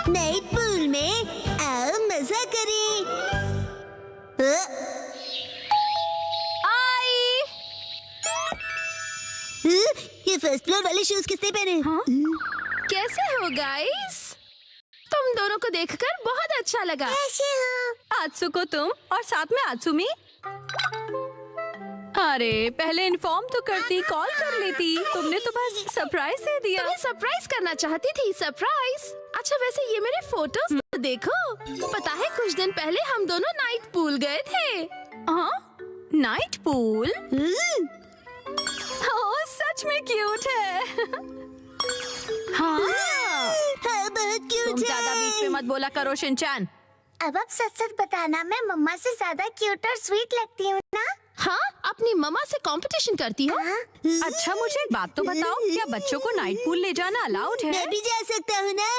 Night pool में आओ मजा करें। आई। ये फर्स्ट फ्लोर वाले शूज किसने पहने? हाँ? कैसे हो गाइस? तुम दोनों को देखकर बहुत अच्छा लगा। कैसे हो? आत्सुको तुम और साथ में आत्सुमी। अरे पहले इन्फॉर्म तो करती, कॉल कर लेती। तुमने तो बस सरप्राइज दे दिया। तुम्हें सरप्राइज करना चाहती थी। सरप्राइज? अच्छा वैसे ये मेरे फोटोज तो देखो। पता है कुछ दिन पहले हम दोनों नाइट पूल गए थे। हाँ नाइट पूल? ओह सच में क्यूट है। हाँ बहुत क्यूट है। तुम ज्यादा बीच में मत बोला करो शिनचैन। अब आप सच बताना, मैं मम्मा से ज्यादा क्यूट और स्वीट लगती हूँ ना? हाँ अपनी मम्मा से कंपटीशन करती हो? अच्छा मुझे एक बात तो बताओ, क्या बच्चों को नाइट पूल ले जाना अलाउड है? मैं भी जा सकता हूँ ना?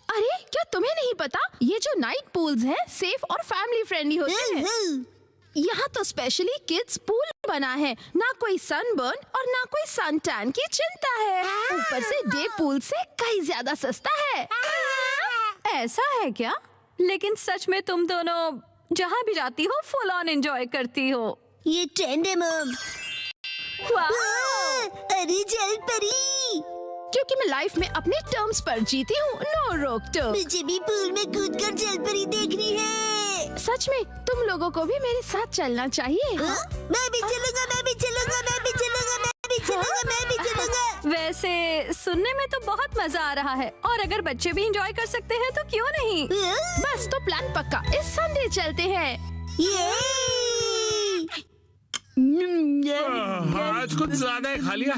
अरे क्या तुम्हें नहीं पता, ये जो नाइट पूल्स है सेफ और फैमिली फ्रेंडली होते हैं। यहाँ तो स्पेशली किड्स पूल बना है, ना कोई सनबर्न और ना कोई सन टैन की चिंता है। ऊपर से डे पूल से कहीं ज्यादा सस्ता है। ऐसा है क्या? लेकिन सच में तुम दोनों जहाँ भी जाती हो फुल ऑन एंजॉय करती हो। ये ट्रेंड है मम। अरे जल परी, क्योंकि मैं लाइफ में अपने टर्म्स पर जीती हूँ, नो रोक टोक। मुझे भी पूल में कूदकर जल परी देखनी है। सच में तुम लोगों को भी मेरे साथ चलना चाहिए। मैं भी चलूंगा, मैं भी चलूंगा, मैं भी चलूंगा, मैं भी चलूंगा, मैं भी चलूंगा। वैसे सुनने में तो बहुत मजा आ रहा है, और अगर बच्चे भी एंजॉय कर सकते हैं तो क्यों नहीं। बस तो प्लान पक्का, इस संडे चलते हैं। आज कुछ ज्यादा खा लिया।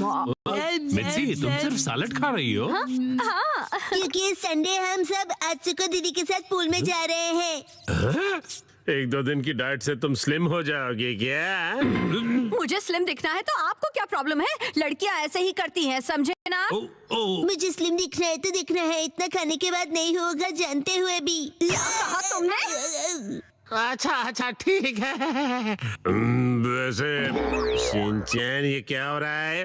मिर्ची तुम सिर्फ सैलेड खा रही हो? हाँ क्योंकि इस संडे हम सब आत्सुको दीदी के साथ पूल में जा रहे हैं। एक दो दिन की डाइट से तुम स्लिम हो जाओगे क्या? मुझे स्लिम दिखना है तो आपको क्या प्रॉब्लम है? लड़कियां ऐसे ही करती हैं, समझे ना? मुझे स्लिम दिखना है तो दिखना है, इतना खाने के बाद नहीं होगा जानते हुए भी। क्या कहा तुमने? अच्छा ठीक है। वैसे शिनचैन ये क्या हो रहा है?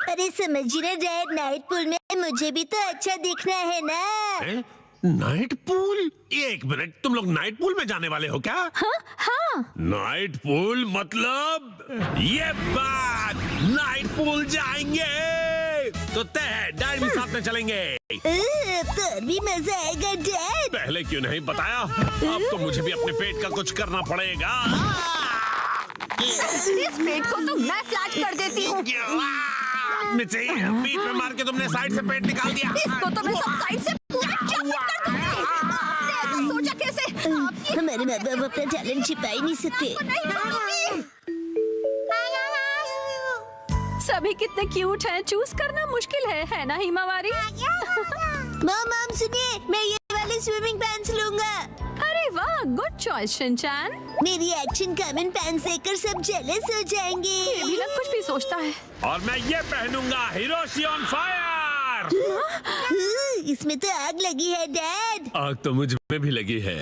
अरे समझ रहे डैड, नाइट पूल में मुझे भी तो अच्छा दिखना है ना। Night pool? एक मिनट, तुम लोग नाइट पूल में जाने वाले हो क्या? हाँ नाइट पूल मतलब ये बात, नाइट पूल जाएंगे तो तय है, डैड भी साथ में चलेंगे। तो भी मजा आएगा डैड। पहले क्यों नहीं बताया? अब तो मुझे भी अपने पेट का कुछ करना पड़ेगा। इस पेट को तो मैं फ्लैट कर देती हूँ। मिर्ची, बीच में मार के तुमने साइड से पेट निकाल दिया। इसको तो मैं सब साइड से फ्लैट कर दूंगी। आपने ऐसा सोचा कैसे? हमारे माँ बाप अपना टैलेंट छिपा ही नहीं सकते। सभी कितने क्यूट हैं, चूज करना मुश्किल है ना हिमावारी? मॉम सुनिए, मैं ये वाले स्विमिंग पैंट्स लूंगा। अरे वाह, गुड चॉइस शिनचैन। मेरी एक्शन कमेंट पैंट्स देखकर सब जेलस हो जाएंगे। ये भी ना कुछ भी सोचता है। और मैं ये पहनूंगा, हिरोशी ऑन फायर। इसमें तो आग लगी है डैड। आग तो मुझ में भी लगी है।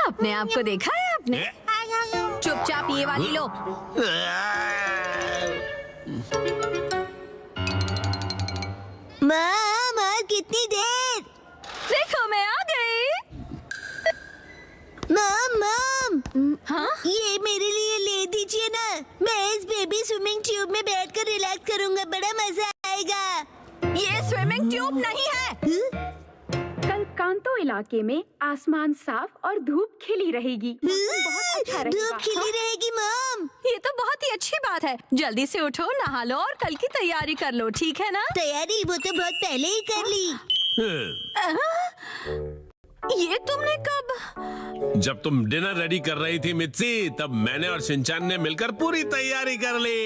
अपने आप को देखा है आपने? चुपचाप ये वाली लो। माँ कितनी देर? देखो मैं आ गई। मॉम हाँ? ये मेरे लिए ले दीजिए ना। मैं इस बेबी स्विमिंग ट्यूब में बैठकर रिलैक्स करूंगा, बड़ा मजा आएगा। ये स्विमिंग ट्यूब नहीं है। कल कांतो इलाके में आसमान साफ और धूप खिली रहेगी। मौसम बहुत अच्छा रहेगा। धूप खिली रहेगी मॉम। ये तो बहुत ही अच्छी बात है। जल्दी से उठो, नहा लो और कल की तैयारी कर लो, ठीक है ना? तैयारी वो तो बहुत पहले ही कर ली। ये तुमने कब? जब तुम डिनर रेडी कर रही थी मित्सी, तब मैंने और शिनचैन ने मिलकर पूरी तैयारी कर ली।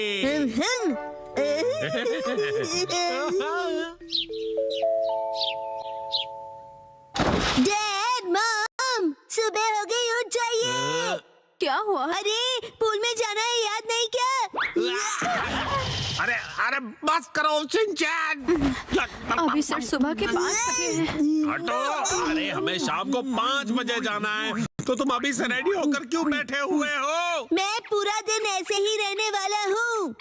डैड मॉम सुबह हो गई, उठ जाइए। क्या हुआ? अरे पूल में जाना है, याद नहीं क्या? अरे बस करो शिनचैन। अभी सर सुबह के 5 बजे हैं। हटो। अरे हमें शाम को 5 बजे जाना है, तो तुम अभी से रेडी होकर क्यों बैठे हुए हो? मैं पूरा दिन ऐसे ही रहने वाला हूँ।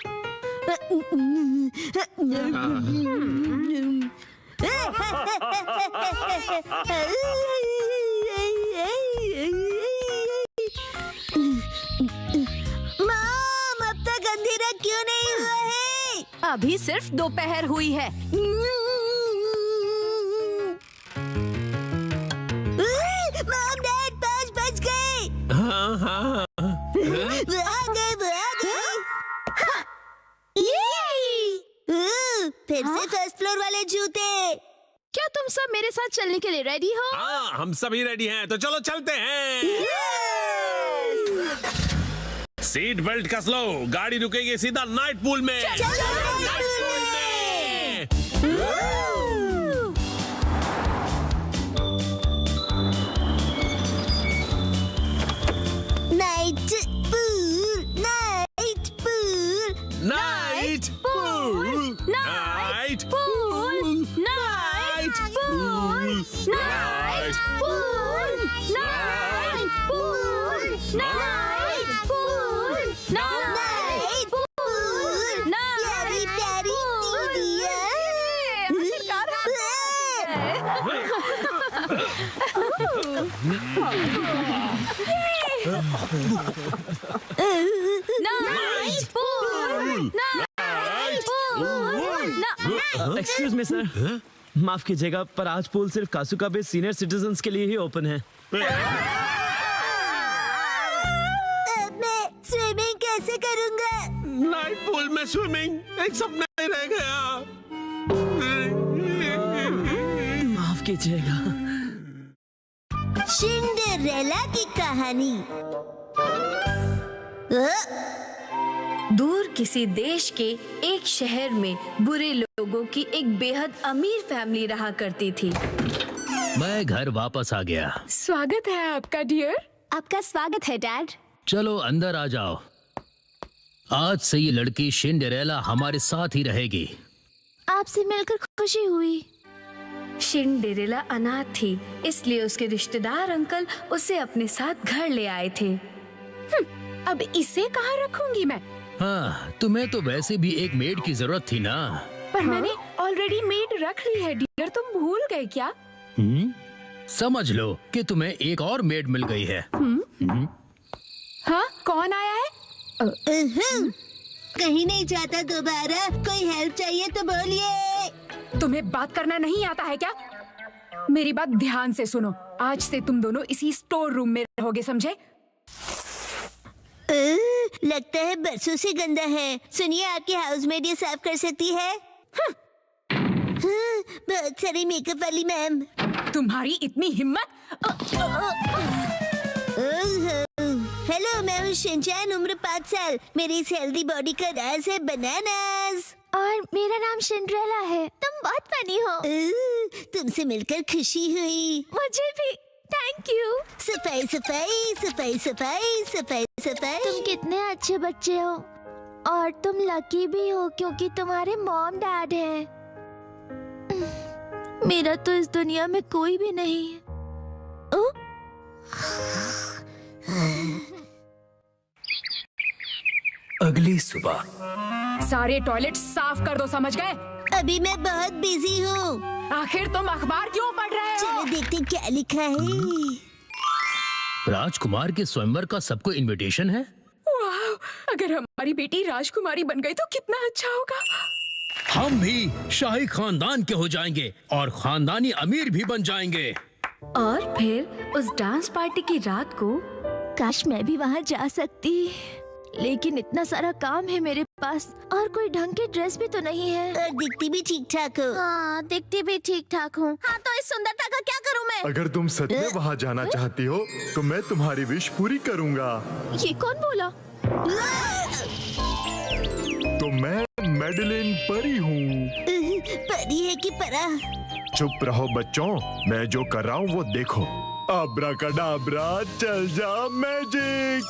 अभी सिर्फ दोपहर हुई है। मॉम डैड 5 बज गए। हाँ हाँ वो आ गए। फिर से फर्स्ट फ्लोर वाले जूते। क्या तुम सब मेरे साथ चलने के लिए रेडी हो? हाँ, हम सभी रेडी हैं, तो चलो चलते हैं। सीट बेल्ट कस लो, गाड़ी रुकेगी सीधा नाइट पूल में। Night pool, night pool, night pool, night pool, night pool, night pool, night pool, night pool, night pool. प्यारी प्यारी night pool, night pool. Excuse me sir, माफ कीजिएगा पर आज पूल सिर्फ कासुकाबे सीनियर सिटीजन्स के लिए ही ओपन है। मैं स्विमिंग कैसे करूंगा? नाइट पूल में स्विमिंग एक सपना ही रह गया। माफ कीजिएगा। सिंड्रेला की कहानी। दूर किसी देश के एक शहर में बुरे लोगों की एक बेहद अमीर फैमिली रहा करती थी। मैं घर वापस आ गया। स्वागत है आपका डियर। आपका स्वागत है डैड। चलो अंदर आ जाओ। आज से ये लड़की सिंड्रेला हमारे साथ ही रहेगी। आपसे मिलकर खुशी हुई। सिंड्रेला अनाथ थी, इसलिए उसके रिश्तेदार अंकल उसे अपने साथ घर ले आए थे। अब इसे कहाँ रखूंगी मैं? हाँ, तुम्हें तो वैसे भी एक मेड की जरूरत थी ना। पर मैंने ऑलरेडी मेड रख ली है डियर, तुम भूल गए क्या? समझ लो कि तुम्हें एक और मेड मिल गई है। हाँ, कौन आया है? कहीं नहीं जाता दोबारा। कोई हेल्प चाहिए तो बोलिए। तुम्हें बात करना नहीं आता है क्या? मेरी बात ध्यान से सुनो। आज से तुम दोनों इसी स्टोर रूम में रहोगे, समझे? लगता है बरसों से गंदा है। सुनिए, आपकी हाउसमेड ये साफ कर सकती है। हाँ, बहुत सारी मेकअप वाली मैम। तुम्हारी इतनी हिम्मत? हेलो, मैं हूँ शिनचैन, उम्र 5 साल। मेरी इस हेल्दी बॉडी का राज है बनानास। और मेरा नाम सिंड्रेला है। तुम बहुत फनी हो। तुमसे मिलकर खुशी हुई। मुझे भी। Thank you. सफाई सफाई सफाई सफाई सफाई सफाई। तुम कितने अच्छे बच्चे हो और तुम लकी भी हो क्योंकि तुम्हारे मॉम डैड हैं। मेरा तो इस दुनिया में कोई भी नहीं है। अगली सुबह सारे टॉयलेट साफ कर दो, समझ गए? अभी मैं बहुत बिजी हूँ। आखिर तुम अखबार क्यों पढ़ रहे हो? चलो देखते क्या लिखा है। राजकुमार के स्वयंवर का सबको इनविटेशन है। वाह, अगर हमारी बेटी राजकुमारी बन गई तो कितना अच्छा होगा। हम भी शाही खानदान के हो जाएंगे और खानदानी अमीर भी बन जाएंगे। और फिर उस डांस पार्टी की रात को काश मैं भी वहाँ जा सकती, लेकिन इतना सारा काम है मेरे पास और कोई ढंग की ड्रेस भी तो नहीं है। और दिखती भी ठीक ठाक हो। हाँ, दिखती भी ठीक ठाक हूँ। हाँ, तो इस सुंदरता का क्या करूँ मैं? अगर तुम सच में वहाँ जाना चाहती हो तो मैं तुम्हारी विश पूरी करूँगा। ये कौन बोला? तो मैं मैडलिन परी हूँ। परी है कि परा? चुप रहो बच्चों, मैं जो कर रहा हूँ वो देखो। अब्राकडाब्रा, चल जा मैजिक।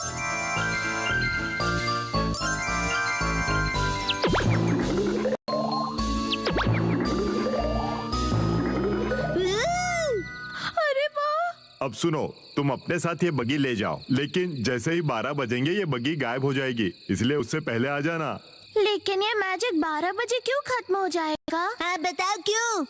अरे वाह! अब सुनो, तुम अपने साथ ये बगी ले जाओ, लेकिन जैसे ही 12 बजेंगे ये बगी गायब हो जाएगी, इसलिए उससे पहले आ जाना। लेकिन ये मैजिक 12 बजे क्यों खत्म हो जाएगा? हाँ, बताओ क्यों?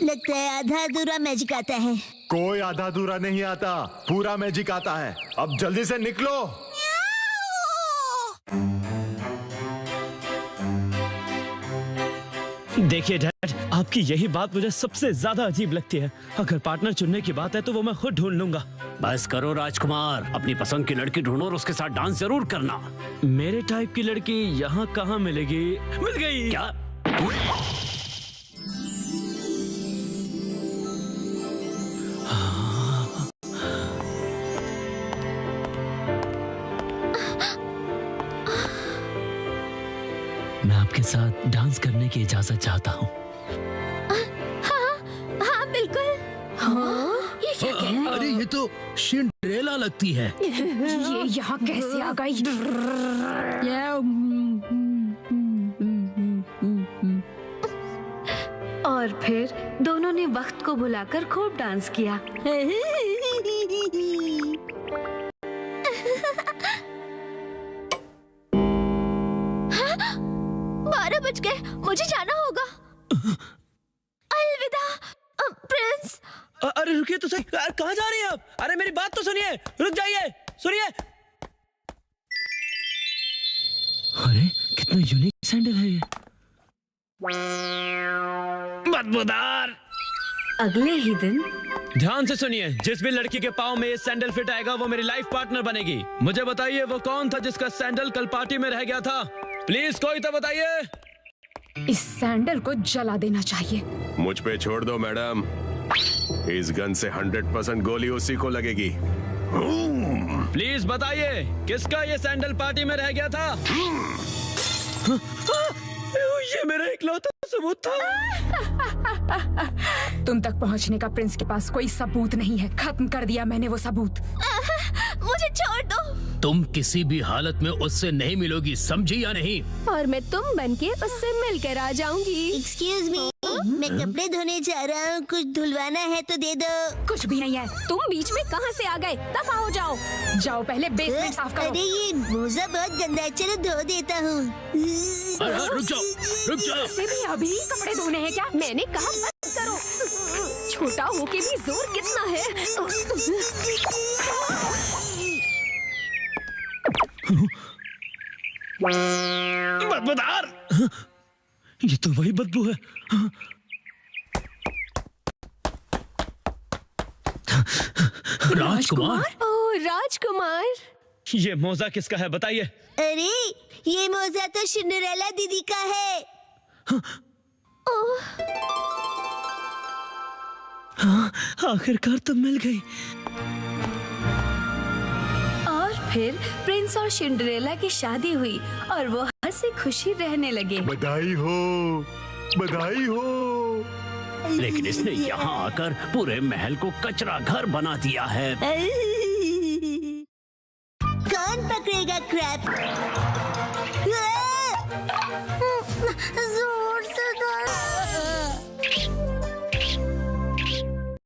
लगता है आधा अधूरा मैजिक आता है। कोई आधा अधूरा नहीं आता, पूरा मैजिक आता है। अब जल्दी से निकलो। देखिए डैड, आपकी यही बात मुझे सबसे ज्यादा अजीब लगती है। अगर पार्टनर चुनने की बात है तो वो मैं खुद ढूंढ लूंगा। बस करो राजकुमार, अपनी पसंद की लड़की ढूंढो और उसके साथ डांस जरूर करना। मेरे टाइप की लड़की यहाँ कहाँ मिलेगी? मिल गई। क्या? मैं आपके साथ डांस करने की इजाजत चाहता हूँ। हाँ बिल्कुल। ये क्या कह रहे अरे ये तो सिंड्रेला लगती है। ये यहाँ कैसे आ गई? और फिर दोनों ने वक्त को भुलाकर खूब डांस किया। 12 बज गए, मुझे जाना होगा। अलविदा प्रिंस। अरे रुकिए तो सही, कहाँ जा रही हैं आप? अरे मेरी बात तो सुनिए, रुक जाइए, सुनिए। अरे कितना यूनिक सैंडल है ये। बदबूदार। अगले ही दिन ध्यान से सुनिए, जिस भी लड़की के पाँव में ये सैंडल फिट आएगा वो मेरी लाइफ पार्टनर बनेगी। मुझे बताइए वो कौन था जिसका सैंडल कल पार्टी में रह गया था? प्लीज कोई तो बताइए। इस सैंडल को जला देना चाहिए। मुझ पे छोड़ दो मैडम, इस गन से 100% गोली उसी को लगेगी। प्लीज बताइए किसका ये सैंडल पार्टी में रह गया था? ये मेरा इकलौता सबूत था। तुम तक पहुंचने का प्रिंस के पास कोई सबूत नहीं है। खत्म कर दिया मैंने वो सबूत। मुझे छोड़ दो। तुम किसी भी हालत में उससे नहीं मिलोगी, समझी या नहीं? और मैं तुम बनके उससे मिलकर आ जाऊंगी। एक्सक्यूज मी, मैं कपड़े धोने जा रहा हूँ, कुछ धुलवाना है तो दे दो। कुछ भी नहीं है। तुम बीच में कहाँ से आ गए? दफा हो जाओ। जाओ पहले बेसमेंट साफ करो। अरे ये मोजा बहुत गंदा है, चलो धो देता हूँ। अरे रुक जाओ, रुक जाओ। से भी अभी कपड़े धोने हैं क्या? मैंने कहा बंद करो। छोटा होके भी जोर कितना है। बदबूदार। ये तो वही बदबू है। राजकुमार। ओह राजकुमार। ये मोजा किसका है बताइए? अरे ये मोजा तो सिंड्रेला दीदी का है। हाँ, आखिरकार तो मिल गई। और फिर प्रिंस और सिंड्रेला की शादी हुई और वो हंसी खुशी रहने लगे। बधाई हो, बधाई हो। लेकिन इसने यहाँ आकर पूरे महल को कचरा घर बना दिया है।